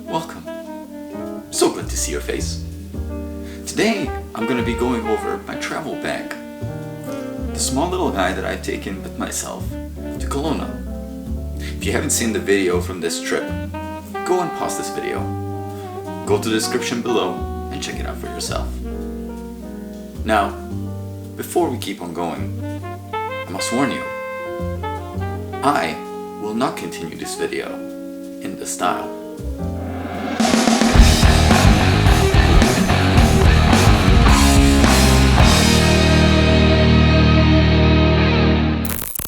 Welcome. So good to see your face. Today, I'm going to be going over my travel bag. The small little guy that I've taken with myself to Kelowna. If you haven't seen the video from this trip, go and pause this video. Go to the description below and check it out for yourself. Now, before we keep on going, I must warn you, I will not continue this video in this style.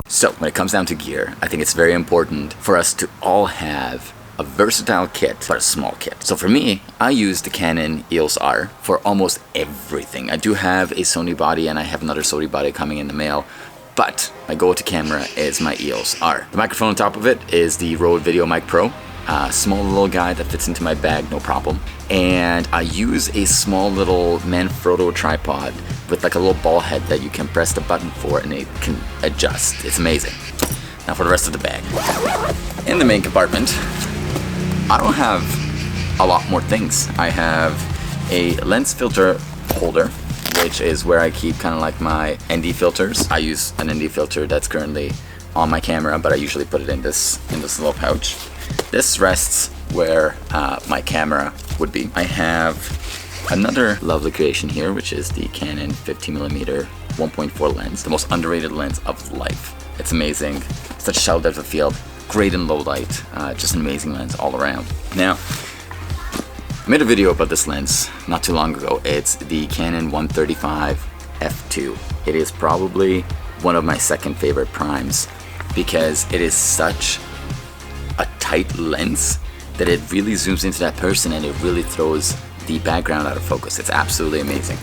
So, when it comes down to gear, I think it's very important for us to all have a versatile kit, but a small kit. So for me, I use the Canon EOS R for almost everything. I do have a Sony body and I have another Sony body coming in the mail, but my go-to camera is my EOS R. The microphone on top of it is the Rode VideoMic Pro. Small little guy that fits into my bag, no problem. And I use a small little Manfrotto tripod with like a little ball head that you can press the button for and it can adjust. It's amazing. Now for the rest of the bag. In the main compartment, I don't have a lot more things. I have a lens filter holder, which is where I keep kind of like my ND filters. I use an ND filter that's currently on my camera, but I usually put it in this little pouch. This rests where my camera would be. I have another lovely creation here, which is the Canon 50mm 1.4 lens, the most underrated lens of life. It's amazing, such a shallow depth of field, great in low light, just an amazing lens all around. Now, I made a video about this lens not too long ago. It's the Canon 135 f2. It is probably one of my second favorite primes because it is such a tight lens that it really zooms into that person and it really throws the background out of focus. It's absolutely amazing.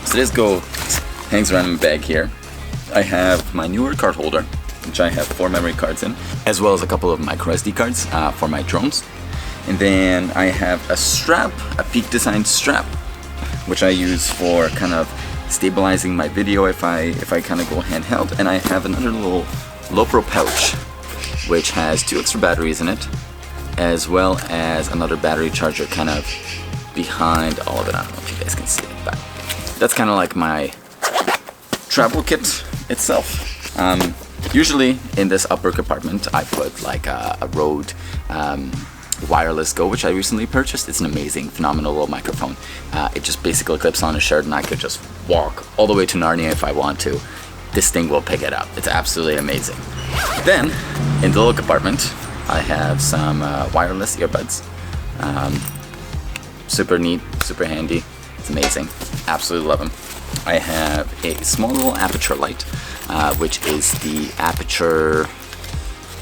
So this hangs around in my bag here. I have my newer card holder, which I have 4 memory cards in, as well as a couple of micro SD cards for my drones. And then I have a strap, a Peak Design strap, which I use for kind of stabilizing my video if I kind of go handheld. And I have another little Lowepro pouch, which has 2 extra batteries in it, as well as another battery charger kind of behind all of it. I don't know if you guys can see it, but that's kind of like my travel kit itself. Usually in this upper compartment I put like a Rode Wireless Go, which I recently purchased. It's an amazing, phenomenal little microphone. It just basically clips on a shirt and I could just walk all the way to Narnia if I want to. This thing will pick it up. It's absolutely amazing. Then in the little compartment I have some wireless earbuds. Super neat, super handy. It's amazing. Absolutely love them. I have a small little aperture light, which is the Aperture,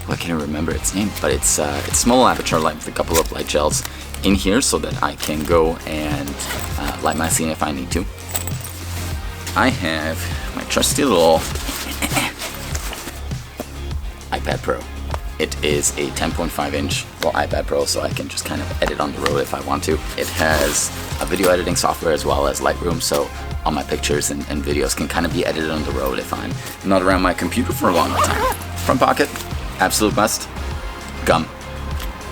I can't remember its name, but it's small aperture light with a couple of light gels in here so that I can go and light my scene if I need to. I have my trusty little iPad Pro. It is a 10.5 inch little iPad Pro, so I can just kind of edit on the road if I want to. It has a video editing software as well as Lightroom, so all my pictures and videos can kind of be edited on the road if I'm not around my computer for a long time. Front pocket, absolute must. Gum.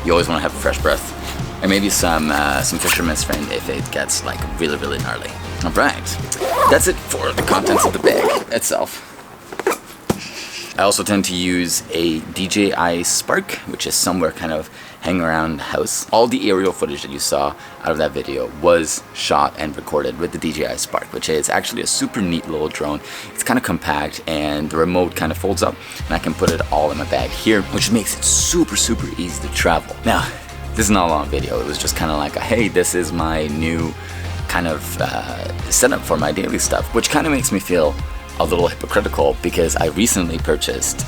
You always want to have a fresh breath. And maybe some Fisherman's Friend if it gets like really, really gnarly. Alright, that's it for the contents of the bag itself. I also tend to use a DJI Spark, which is somewhere kind of hanging around the house. All the aerial footage that you saw out of that video was shot and recorded with the DJI Spark, which is actually a super neat little drone. It's kind of compact and the remote kind of folds up and I can put it all in my bag here, which makes it super, super easy to travel. Now, this is not a long video. It was just kind of like, hey, this is my new kind of setup for my daily stuff, which kind of makes me feel a little hypocritical because I recently purchased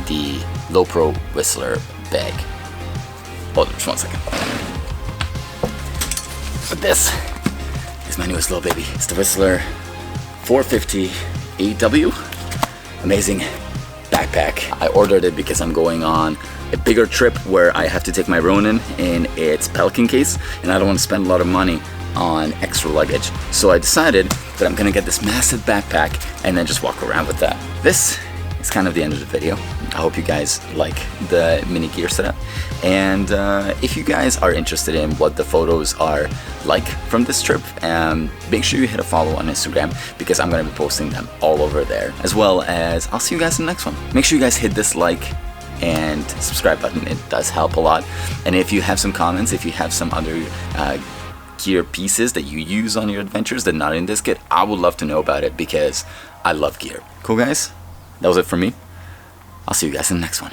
the Lowepro Whistler bag. Hold on, just 1 second. But this is my newest little baby. It's the Whistler 450 AW. Amazing backpack. I ordered it because I'm going on a bigger trip where I have to take my Ronin in its Pelican case, and I don't want to spend a lot of money on extra luggage. So I decided that I'm gonna get this massive backpack and then just walk around with that. This it's kind of the end of the video. I hope you guys like the mini gear setup, and if you guys are interested in what the photos are like from this trip, make sure you hit a follow on Instagram, because I'm going to be posting them all over there, as well as I'll see you guys in the next one. Make sure you guys hit this like and subscribe button, it does help a lot. And if you have some comments, if you have some other gear pieces that you use on your adventures that are not in this kit, I would love to know about it, because I love gear. Cool guys, that was it from me. I'll see you guys in the next one.